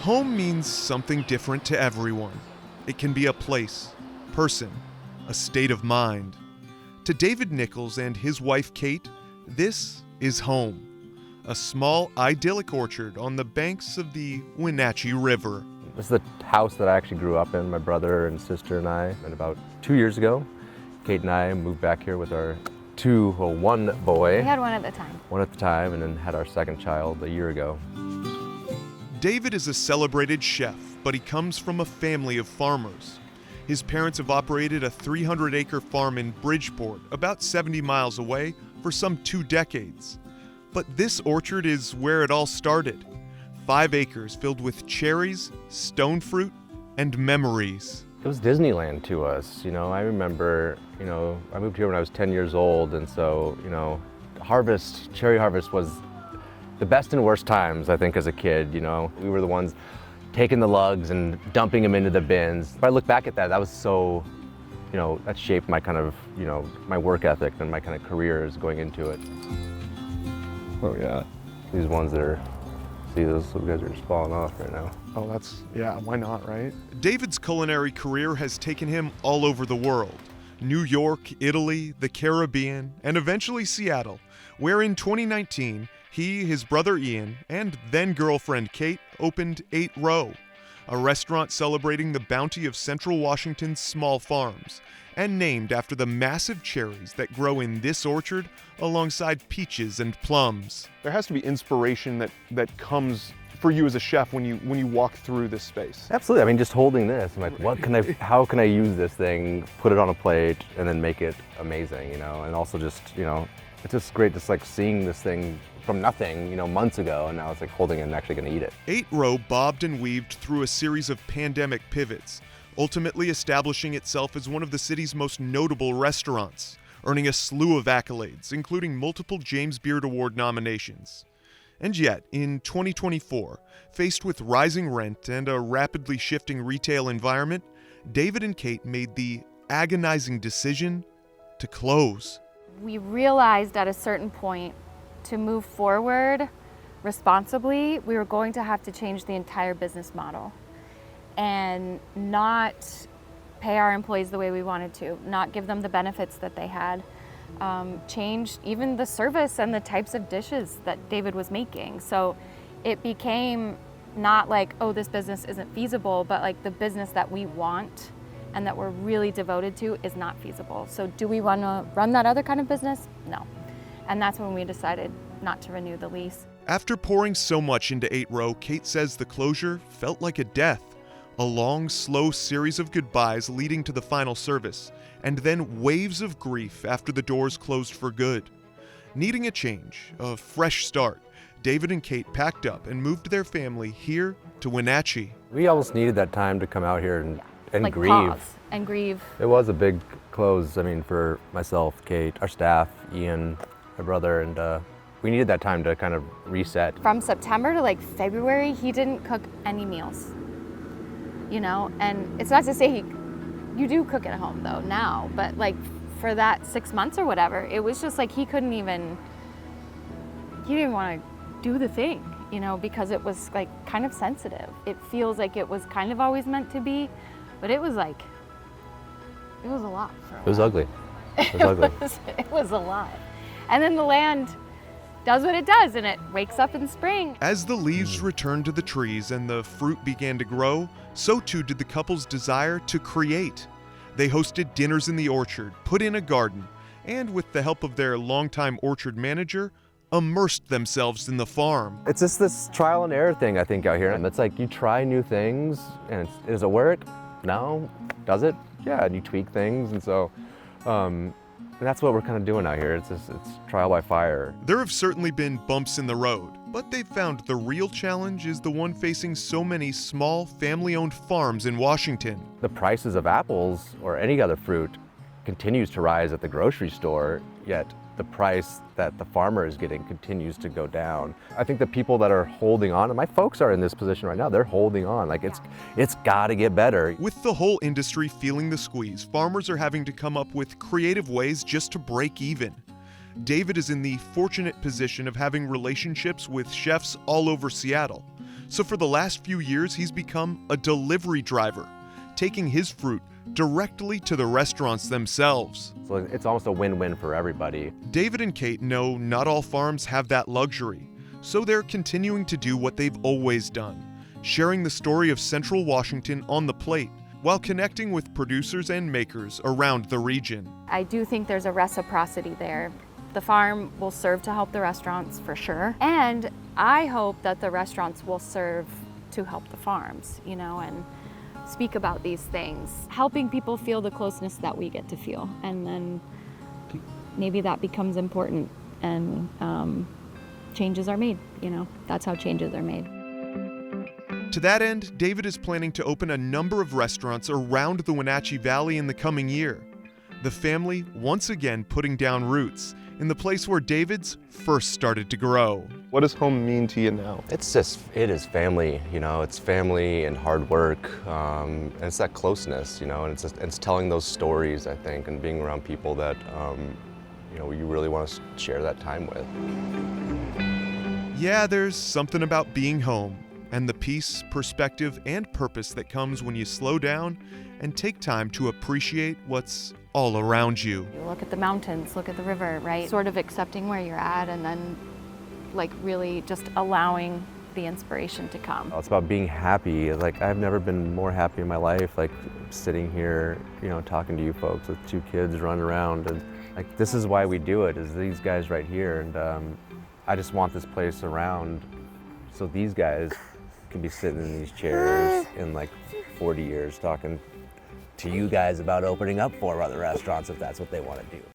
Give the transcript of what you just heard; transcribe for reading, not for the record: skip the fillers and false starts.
Home means something different to everyone. It can be a place, person, a state of mind. To David Nichols and his wife Kate, this is home. A small, idyllic orchard on the banks of the Wenatchee River. This is the house that I actually grew up in, my brother and sister and I. And about 2 years ago, Kate and I moved back here with our one boy. We had one at the time. One at the time, and then had our second child a year ago. David is a celebrated chef, but he comes from a family of farmers. His parents have operated a 300-acre farm in Bridgeport, about 70 miles away, for some 2 decades. But this orchard is where it all started. 5 acres filled with cherries, stone fruit, and memories. It was Disneyland to us. I remember, I moved here when I was 10 years old, and so, cherry harvest was the best and worst times, I think, as a kid. We were the ones taking the lugs and dumping them into the bins. If I look back at that, that was so, that shaped my kind of, my work ethic and my kind of careers going into it. Oh yeah. These ones that are, see, those guys are just falling off right now. Oh, yeah, why not, right? David's culinary career has taken him all over the world. New York, Italy, the Caribbean, and eventually Seattle, where in 2019, he, his brother Ian, and then-girlfriend Kate opened 8 Row, a restaurant celebrating the bounty of Central Washington's small farms, and named after the massive cherries that grow in this orchard alongside peaches and plums. There has to be inspiration that comes for you as a chef when you walk through this space. Absolutely. I mean, just holding this, I'm like, how can I use this thing, put it on a plate, and then make it amazing, And also just, it's just great just like seeing this thing from nothing, months ago, and now it's like holding it and actually gonna eat it. 8 Row bobbed and weaved through a series of pandemic pivots, ultimately establishing itself as one of the city's most notable restaurants, earning a slew of accolades, including multiple James Beard Award nominations. And yet, in 2024, faced with rising rent and a rapidly shifting retail environment, David and Kate made the agonizing decision to close. We realized at a certain point, to move forward responsibly, we were going to have to change the entire business model and not pay our employees the way we wanted to, not give them the benefits that they had, change even the service and the types of dishes that David was making. So it became not like, oh, this business isn't feasible, but like the business that we want and that we're really devoted to is not feasible. So do we want to run that other kind of business? No. And that's when we decided not to renew the lease. After pouring so much into 8 Row, Kate says the closure felt like a death. A long, slow series of goodbyes leading to the final service, and then waves of grief after the doors closed for good. Needing a change, a fresh start, David and Kate packed up and moved their family here to Wenatchee. We almost needed that time to come out here and like grieve. Pause and grieve. It was a big close, for myself, Kate, our staff, Ian, my brother, and we needed that time to kind of reset. From September to like February, he didn't cook any meals, and it's not to say you do cook at home though now, but like for that 6 months or whatever, it was just like he didn't want to do the thing, because it was like kind of sensitive. It feels like it was kind of always meant to be, but it was a lot for a while. It was ugly. It was ugly. It was a lot. And then the land does what it does, and it wakes up in spring. As the leaves returned to the trees and the fruit began to grow, so too did the couple's desire to create. They hosted dinners in the orchard, put in a garden, and with the help of their longtime orchard manager, immersed themselves in the farm. It's just this trial and error thing, I think, out here. And it's like you try new things, and does it work? No. Does it? Yeah, and you tweak things, and so and that's what we're kind of doing out here. It's trial by fire. There have certainly been bumps in the road, but they've found the real challenge is the one facing so many small, family-owned farms in Washington. The prices of apples or any other fruit continues to rise at the grocery store, yet the price that the farmer is getting continues to go down. I think the people that are holding on, and my folks are in this position right now, they're holding on. Like it's got to get better. With the whole industry feeling the squeeze, farmers are having to come up with creative ways just to break even. David is in the fortunate position of having relationships with chefs all over Seattle. So for the last few years, he's become a delivery driver, taking his fruit directly to the restaurants themselves. So it's almost a win-win for everybody. David and Kate know not all farms have that luxury, so they're continuing to do what they've always done, sharing the story of Central Washington on the plate, while connecting with producers and makers around the region. I do think there's a reciprocity there. The farm will serve to help the restaurants for sure. And I hope that the restaurants will serve to help the farms, and speak about these things, helping people feel the closeness that we get to feel. And then maybe that becomes important and changes are made, that's how changes are made. To that end, David is planning to open a number of restaurants around the Wenatchee Valley in the coming year. The family once again putting down roots in the place where David's first started to grow. What does home mean to you now? It is family, it's family and hard work, and it's that closeness, and it's telling those stories, I think, and being around people that, you really want to share that time with. Yeah, there's something about being home and the peace, perspective, and purpose that comes when you slow down and take time to appreciate what's all around you. You look at the mountains, look at the river, right? Sort of accepting where you're at and then really just allowing the inspiration to come. It's about being happy. I've never been more happy in my life, sitting here, talking to you folks with 2 kids running around. And this is why we do it, is these guys right here. And I just want this place around so these guys can be sitting in these chairs in 40 years talking to you guys about opening up 4 other restaurants if that's what they want to do.